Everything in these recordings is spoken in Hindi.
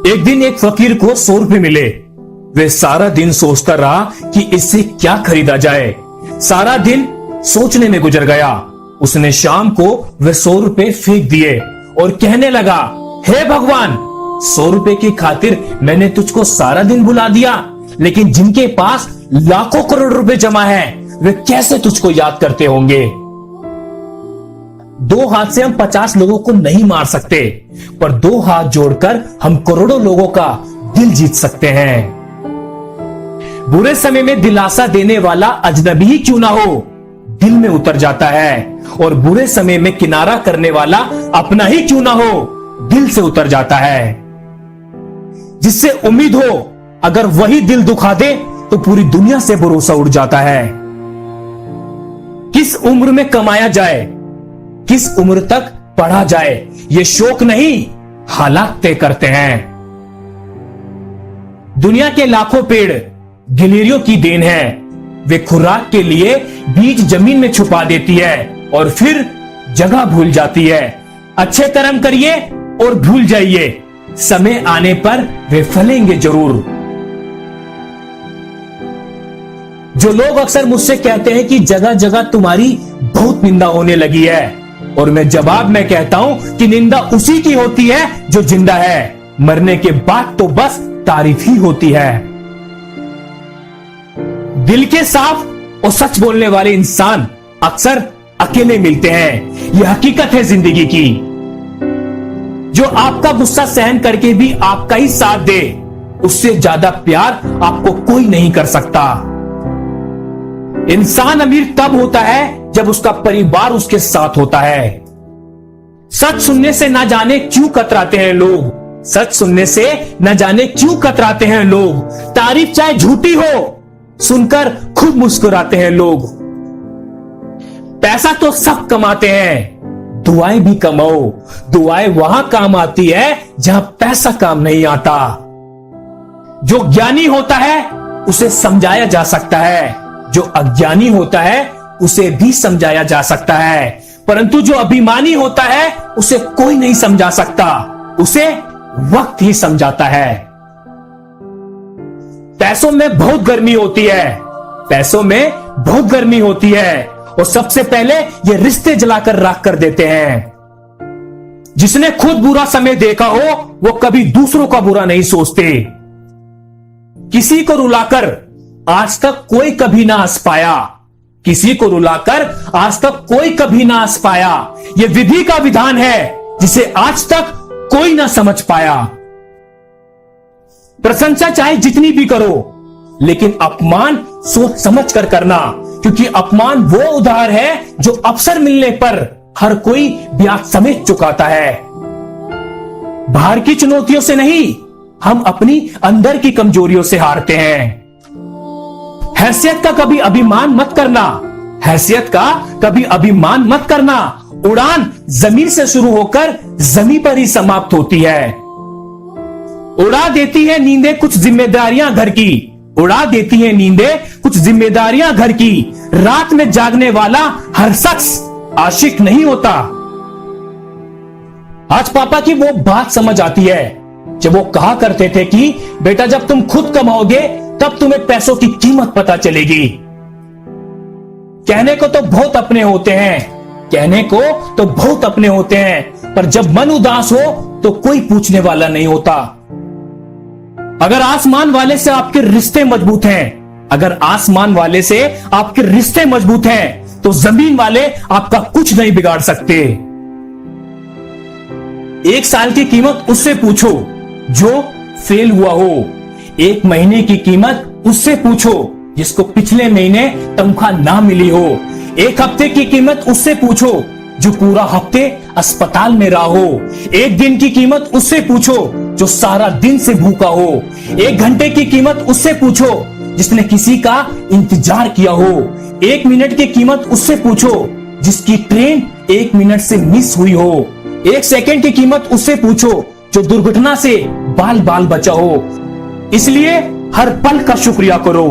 एक दिन एक फकीर को 100 रुपए मिले। वे सारा दिन सोचता रहा कि इससे क्या खरीदा जाए। सारा दिन सोचने में गुजर गया। उसने शाम को वे 100 रुपए फेंक दिए और कहने लगा, हे भगवान, 100 रुपए की खातिर मैंने तुझको सारा दिन बुला दिया, लेकिन जिनके पास लाखों करोड़ रुपए जमा है वे कैसे तुझको याद करते होंगे। 2 हाथ से हम 50 लोगों को नहीं मार सकते, पर 2 हाथ जोड़कर हम करोड़ों लोगों का दिल जीत सकते हैं। बुरे समय में दिलासा देने वाला अजनबी ही क्यों ना हो, दिल में उतर जाता है, और बुरे समय में किनारा करने वाला अपना ही क्यों ना हो, दिल से उतर जाता है। जिससे उम्मीद हो, अगर वही दिल दुखा दे तो पूरी दुनिया से भरोसा उड़ जाता है। किस उम्र में कमाया जाए, किस उम्र तक पढ़ा जाए, ये शौक नहीं, हालात तय करते हैं। दुनिया के लाखों पेड़ गिलहरियों की देन है। वे खुराक के लिए बीज जमीन में छुपा देती है और फिर जगह भूल जाती है। अच्छे कर्म करिए और भूल जाइए, समय आने पर वे फलेंगे जरूर। जो लोग अक्सर मुझसे कहते हैं कि जगह जगह तुम्हारी बहुत निंदा होने लगी है, और मैं जवाब में कहता हूं कि निंदा उसी की होती है जो जिंदा है। मरने के बाद तो बस तारीफ ही होती है। दिल के साफ और सच बोलने वाले इंसान अक्सर अकेले मिलते हैं। यह हकीकत है जिंदगी की। जो आपका गुस्सा सहन करके भी आपका ही साथ दे, उससे ज्यादा प्यार आपको कोई नहीं कर सकता। इंसान अमीर तब होता है जब उसका परिवार उसके साथ होता है। सच सुनने से ना जाने क्यों कतराते हैं लोग, सच सुनने से न जाने क्यों कतराते हैं लोग। तारीफ चाहे झूठी हो, सुनकर खुद मुस्कुराते हैं लोग। पैसा तो सब कमाते हैं, दुआएं भी कमाओ। दुआएं वहां काम आती है जहां पैसा काम नहीं आता। जो ज्ञानी होता है उसे समझाया जा सकता है, जो अज्ञानी होता है उसे भी समझाया जा सकता है, परंतु जो अभिमानी होता है उसे कोई नहीं समझा सकता, उसे वक्त ही समझाता है। पैसों में बहुत गर्मी होती है, पैसों में बहुत गर्मी होती है, और सबसे पहले ये रिश्ते जलाकर राख कर देते हैं। जिसने खुद बुरा समय देखा हो वो कभी दूसरों का बुरा नहीं सोचते। किसी को रुलाकर आज तक कोई कभी ना हंस पाया, किसी को रुलाकर आज तक कोई कभी ना हंस पाया। ये विधि का विधान है जिसे आज तक कोई ना समझ पाया। प्रशंसा चाहे जितनी भी करो, लेकिन अपमान सोच समझ कर करना, क्योंकि अपमान वो उधार है जो अवसर मिलने पर हर कोई ब्याज समेत चुकाता है। बाहर की चुनौतियों से नहीं, हम अपनी अंदर की कमजोरियों से हारते हैं। हैसियत का कभी अभिमान मत करना, हैसियत का कभी अभिमान मत करना। उड़ान जमीन से शुरू होकर जमीन पर ही समाप्त होती है। उड़ा देती है नींदें कुछ जिम्मेदारियां घर की, उड़ा देती है नींदें कुछ जिम्मेदारियां घर की। रात में जागने वाला हर शख्स आशिक नहीं होता। आज पापा की वो बात समझ आती है जब वो कहा करते थे कि बेटा जब तुम खुद कमाओगे तब तुम्हें पैसों की कीमत पता चलेगी। कहने को तो बहुत अपने होते हैं, कहने को तो बहुत अपने होते हैं, पर जब मन उदास हो तो कोई पूछने वाला नहीं होता। अगर आसमान वाले से आपके रिश्ते मजबूत हैं, अगर आसमान वाले से आपके रिश्ते मजबूत हैं, तो जमीन वाले आपका कुछ नहीं बिगाड़ सकते। 1 साल की कीमत उससे पूछो जो फेल हुआ हो, 1 महीने की कीमत उससे पूछो जिसको पिछले महीने तनख्वाह ना मिली हो, 1 हफ्ते की कीमत उससे पूछो जो पूरा हफ्ते अस्पताल में रहा हो, 1 दिन की कीमत उससे पूछो जो सारा दिन से भूखा हो, 1 घंटे की कीमत उससे पूछो जिसने किसी का इंतजार किया हो, 1 मिनट की कीमत उससे पूछो जिसकी ट्रेन 1 मिनट से मिस हुई हो, 1 सेकंड की कीमत उससे पूछो जो दुर्घटना से बाल बाल बचा हो। इसलिए हर पल का शुक्रिया करो।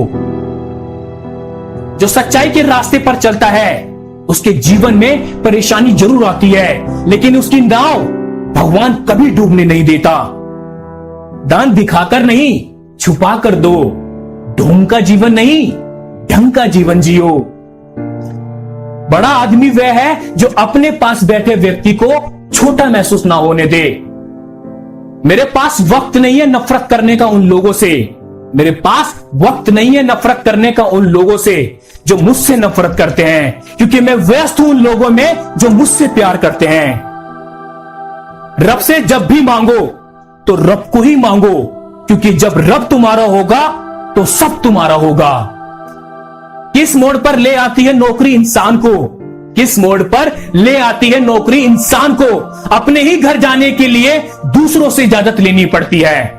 जो सच्चाई के रास्ते पर चलता है उसके जीवन में परेशानी जरूर आती है, लेकिन उसकी नाव भगवान कभी डूबने नहीं देता। दान दिखाकर नहीं, छुपा कर दो। ढोंग का जीवन नहीं, ढंग का जीवन जियो। बड़ा आदमी वह है जो अपने पास बैठे व्यक्ति को छोटा महसूस ना होने दे। मेरे पास वक्त नहीं है नफरत करने का उन लोगों से। मेरे पास वक्त नहीं है नफरत करने का उन लोगों से जो मुझसे नफरत करते हैं, क्योंकि मैं व्यस्त हूं उन लोगों में जो मुझसे प्यार करते हैं। रब से जब भी मांगो तो रब को ही मांगो, क्योंकि जब रब तुम्हारा होगा तो सब तुम्हारा होगा। किस मोड़ पर ले आती है नौकरी इंसान को? किस मोड़ पर ले आती है नौकरी इंसान को? अपने ही घर जाने के लिए दूसरों से इजाजत लेनी पड़ती है।